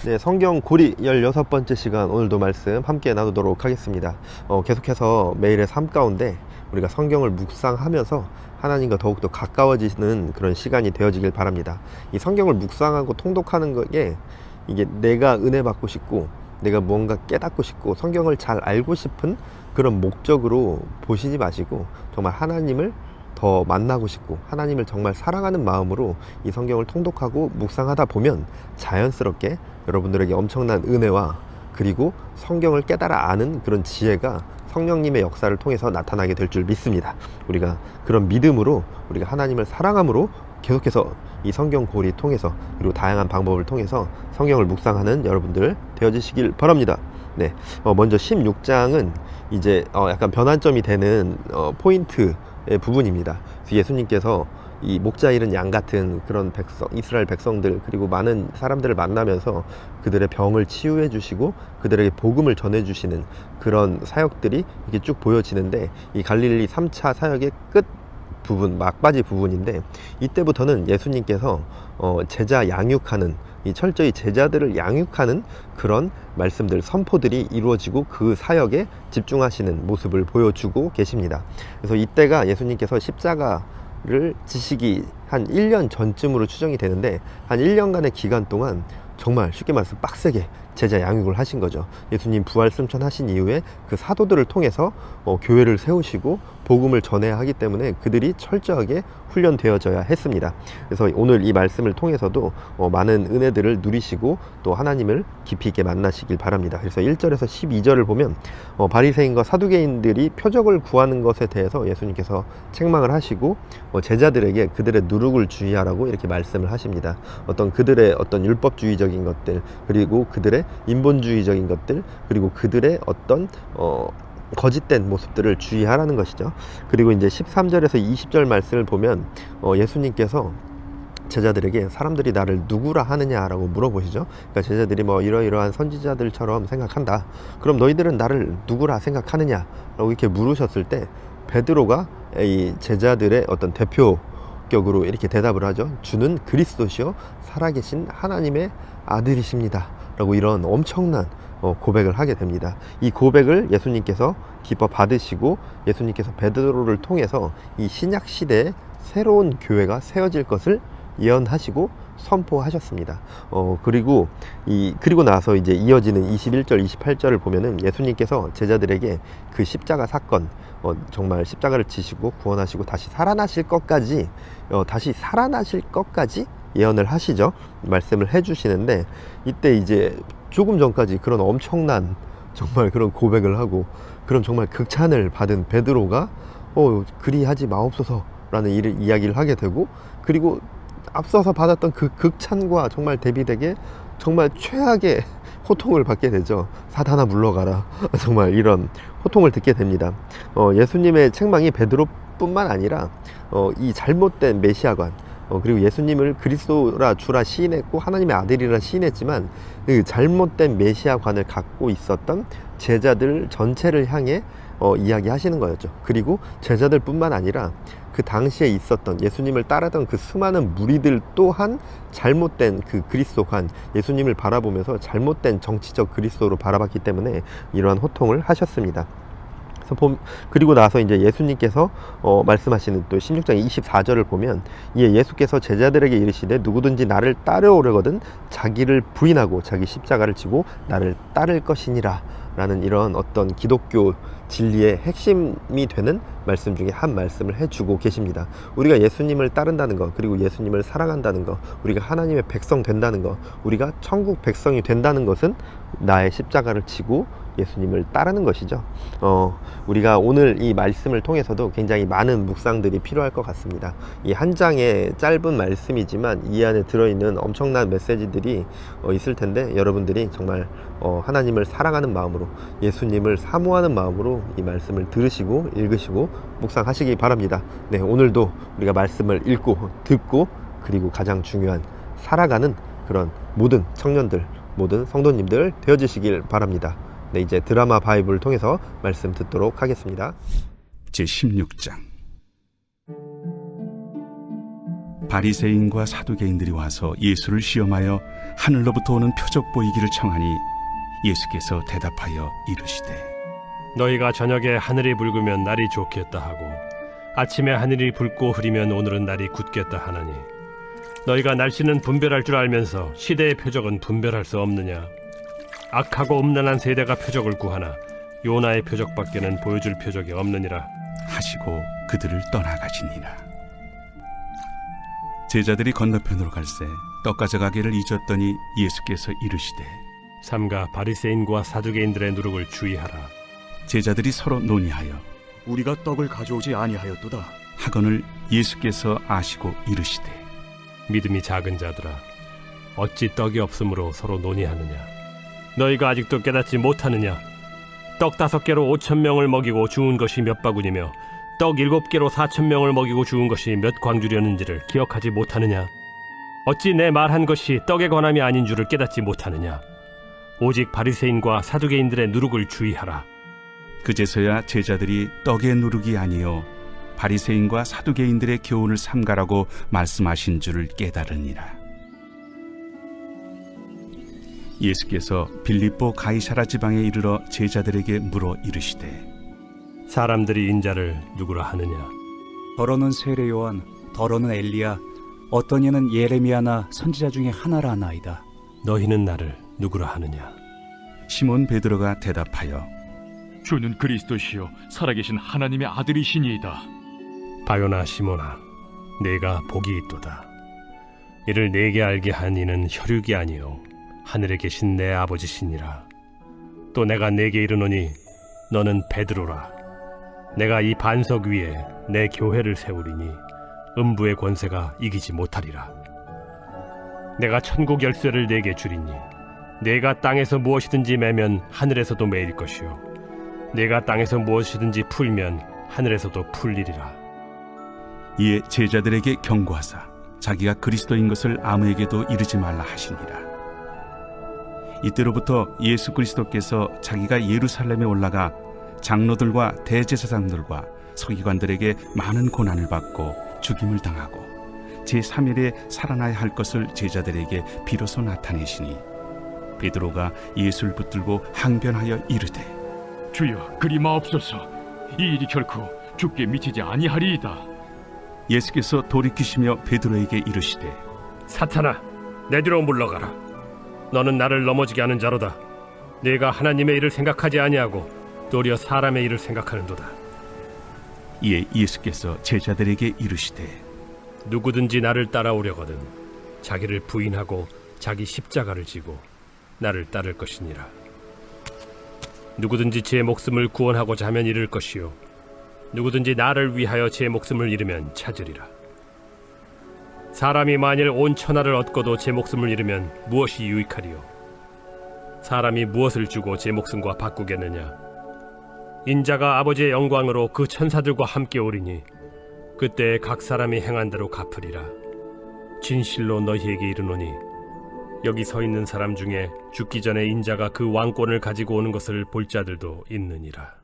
네, 성경 고리 16번째 시간, 오늘도 말씀 함께 나누도록 하겠습니다. 계속해서 매일의 삶 가운데 우리가 성경을 묵상하면서 하나님과 더욱더 가까워지는 그런 시간이 되어지길 바랍니다. 이 성경을 묵상하고 통독하는 게 이게 내가 은혜 받고 싶고 내가 무언가 깨닫고 싶고 성경을 잘 알고 싶은 그런 목적으로 보시지 마시고 정말 하나님을 더 만나고 싶고 하나님을 정말 사랑하는 마음으로 이 성경을 통독하고 묵상하다 보면 자연스럽게 여러분들에게 엄청난 은혜와 그리고 성경을 깨달아 아는 그런 지혜가 성령님의 역사를 통해서 나타나게 될 줄 믿습니다. 우리가 그런 믿음으로 우리가 하나님을 사랑함으로 계속해서 이 성경 고리 통해서 그리고 다양한 방법을 통해서 성경을 묵상하는 여러분들 되어지시길 바랍니다. 네, 먼저 16장은 이제 약간 변환점이 되는 포인트의 부분입니다. 예수님께서 이 목자 잃은 양 같은 그런 백성, 이스라엘 백성들 그리고 많은 사람들을 만나면서 그들의 병을 치유해 주시고 그들에게 복음을 전해 주시는 그런 사역들이 이렇게 쭉 보여지는데, 이 갈릴리 3차 사역의 끝 부분, 막바지 부분인데, 이때부터는 예수님께서 제자 양육하는, 이 철저히 제자들을 양육하는 그런 말씀들, 선포들이 이루어지고 그 사역에 집중하시는 모습을 보여주고 계십니다. 그래서 이때가 예수님께서 십자가를 지시기 한 1년 전쯤으로 추정이 되는데, 한 1년간의 기간 동안 정말 쉽게 말해서 빡세게 제자 양육을 하신 거죠. 예수님 부활 승천하신 이후에 그 사도들을 통해서 교회를 세우시고 복음을 전해야 하기 때문에 그들이 철저하게 훈련되어져야 했습니다. 그래서 오늘 이 말씀을 통해서도 많은 은혜들을 누리시고 또 하나님을 깊이 있게 만나시길 바랍니다. 그래서 1절에서 12절을 보면 바리새인과 사두개인들이 표적을 구하는 것에 대해서 예수님께서 책망을 하시고 제자들에게 그들의 누룩을 주의하라고 이렇게 말씀을 하십니다. 그들의 어떤 율법주의적인 것들, 그리고 그들의 인본주의적인 것들, 그리고 그들의 어떤 거짓된 모습들을 주의하라는 것이죠. 그리고 이제 13절에서 20절 말씀을 보면 예수님께서 제자들에게 사람들이 나를 누구라 하느냐라고 물어보시죠. 그러니까 제자들이 이러이러한 선지자들처럼 생각한다. 그럼 너희들은 나를 누구라 생각하느냐라고 이렇게 물으셨을 때 베드로가 이 제자들의 어떤 대표격으로 이렇게 대답을 하죠. 주는 그리스도시요 살아계신 하나님의 아들이십니다 라고 이런 엄청난 고백을 하게 됩니다. 이 고백을 예수님께서 기뻐 받으시고 예수님께서 베드로를 통해서 이 신약 시대에 새로운 교회가 세워질 것을 예언하시고 선포하셨습니다. 그리고 나서 이제 이어지는 21절, 28절을 보면은 예수님께서 제자들에게 그 십자가 사건, 정말 십자가를 지시고 구원하시고 다시 살아나실 것까지 예언을 하시죠. 말씀을 해주시는데, 이때 이제 조금 전까지 그런 엄청난 정말 그런 고백을 하고 그런 정말 극찬을 받은 베드로가 그리하지 마옵소서라는 이야기를 하게 되고, 그리고 앞서서 받았던 그 극찬과 정말 대비되게 정말 최악의 호통을 받게 되죠. 사탄아 물러가라 정말 이런 호통을 듣게 됩니다. 예수님의 책망이 베드로뿐만 아니라 이 잘못된 메시아관, 그리고 예수님을 그리스도라 주라 시인했고 하나님의 아들이라 시인했지만 그 잘못된 메시아관을 갖고 있었던 제자들 전체를 향해 이야기하시는 거였죠. 그리고 제자들 뿐만 아니라 그 당시에 있었던 예수님을 따르던 그 수많은 무리들 또한 잘못된 그 그리스도관, 예수님을 바라보면서 잘못된 정치적 그리스도로 바라봤기 때문에 이러한 호통을 하셨습니다. 그리고 나서 이제 예수님께서 말씀하시는 또 16장 24절을 보면, 이에 예수께서 제자들에게 이르시되 누구든지 나를 따르오려거든 자기를 부인하고 자기 십자가를 지고 나를 따를 것이니라 라는 이런 어떤 기독교 진리의 핵심이 되는 말씀 중에 한 말씀을 해주고 계십니다. 우리가 예수님을 따른다는 것, 그리고 예수님을 사랑한다는 것, 우리가 하나님의 백성 된다는 것, 우리가 천국 백성이 된다는 것은 나의 십자가를 지고 예수님을 따르는 것이죠. 우리가 오늘 이 말씀을 통해서도 굉장히 많은 묵상들이 필요할 것 같습니다. 이 한 장의 짧은 말씀이지만 이 안에 들어있는 엄청난 메시지들이 있을 텐데, 여러분들이 정말 하나님을 사랑하는 마음으로, 예수님을 사모하는 마음으로 이 말씀을 들으시고 읽으시고 묵상하시기 바랍니다. 네, 오늘도 우리가 말씀을 읽고 듣고 그리고 가장 중요한 살아가는 그런 모든 청년들, 모든 성도님들 되어지시길 바랍니다. 네, 이제 드라마 바이블을 통해서 말씀 듣도록 하겠습니다. 제16장 바리새인과 사두개인들이 와서 예수를 시험하여 하늘로부터 오는 표적 보이기를 청하니 예수께서 대답하여 이르시되 너희가 저녁에 하늘이 붉으면 날이 좋겠다 하고 아침에 하늘이 붉고 흐리면 오늘은 날이 굳겠다 하나니 너희가 날씨는 분별할 줄 알면서 시대의 표적은 분별할 수 없느냐? 악하고 음란한 세대가 표적을 구하나 요나의 표적밖에는 보여줄 표적이 없느니라 하시고 그들을 떠나가시니라. 제자들이 건너편으로 갈새 떡 가져가기를 잊었더니 예수께서 이르시되 삼가 바리새인과 사두개인들의 누룩을 주의하라. 제자들이 서로 논의하여 우리가 떡을 가져오지 아니하였도다. 하거늘 예수께서 아시고 이르시되 믿음이 작은 자들아, 어찌 떡이 없으므로 서로 논의하느냐? 너희가 아직도 깨닫지 못하느냐? 떡 5개로 5,000명을 먹이고 죽은 것이 몇 바구니며 떡 7개로 4,000명을 먹이고 죽은 것이 몇 광주렸는지를 기억하지 못하느냐? 어찌 내 말한 것이 떡에 관함이 아닌 줄을 깨닫지 못하느냐? 오직 바리새인과 사두개인들의 누룩을 주의하라. 그제서야 제자들이 떡의 누룩이 아니요 바리새인과 사두개인들의 교훈을 삼가라고 말씀하신 줄을 깨달으니라. 예수께서 빌립보 가이사라 지방에 이르러 제자들에게 물어 이르시되 사람들이 인자를 누구라 하느냐? 더러는 세례 요한, 더러는 엘리야, 어떤 이는 예레미야나 선지자 중에 하나라 하나이다. 너희는 나를 누구라 하느냐? 시몬 베드로가 대답하여 주는 그리스도시요 살아계신 하나님의 아들이시니이다. 바요나 시몬아, 내가 복이 있도다. 이를 내게 알게 한 이는 혈육이 아니요 하늘에 계신 내 아버지시니라. 또 내가 내게 이르노니 너는 베드로라. 내가 이 반석 위에 내 교회를 세우리니 음부의 권세가 이기지 못하리라. 내가 천국 열쇠를 내게 주리니 내가 땅에서 무엇이든지 매면 하늘에서도 매일 것이요 내가 땅에서 무엇이든지 풀면 하늘에서도 풀리리라. 이에 제자들에게 경고하사 자기가 그리스도인 것을 아무에게도 이르지 말라 하시니라. 이때로부터 예수 그리스도께서 자기가 예루살렘에 올라가 장로들과 대제사장들과 서기관들에게 많은 고난을 받고 죽임을 당하고 제3일에 살아나야 할 것을 제자들에게 비로소 나타내시니 베드로가 예수를 붙들고 항변하여 이르되 주여 그리 마옵소서. 이 일이 결코 주께 미치지 아니하리이다. 예수께서 돌이키시며 베드로에게 이르시되 사탄아, 내 뒤로 물러가라. 너는 나를 넘어지게 하는 자로다. 네가 하나님의 일을 생각하지 아니하고 도리어 사람의 일을 생각하는도다. 이에 예수께서 제자들에게 이르시되 누구든지 나를 따라오려거든 자기를 부인하고 자기 십자가를 지고 나를 따를 것이니라. 누구든지 제 목숨을 구원하고자 하면 잃을 것이요 누구든지 나를 위하여 제 목숨을 잃으면 찾으리라. 사람이 만일 온 천하를 얻고도 제 목숨을 잃으면 무엇이 유익하리요? 사람이 무엇을 주고 제 목숨과 바꾸겠느냐? 인자가 아버지의 영광으로 그 천사들과 함께 오리니 그때 각 사람이 행한 대로 갚으리라. 진실로 너희에게 이르노니 여기 서 있는 사람 중에 죽기 전에 인자가 그 왕권을 가지고 오는 것을 볼 자들도 있느니라.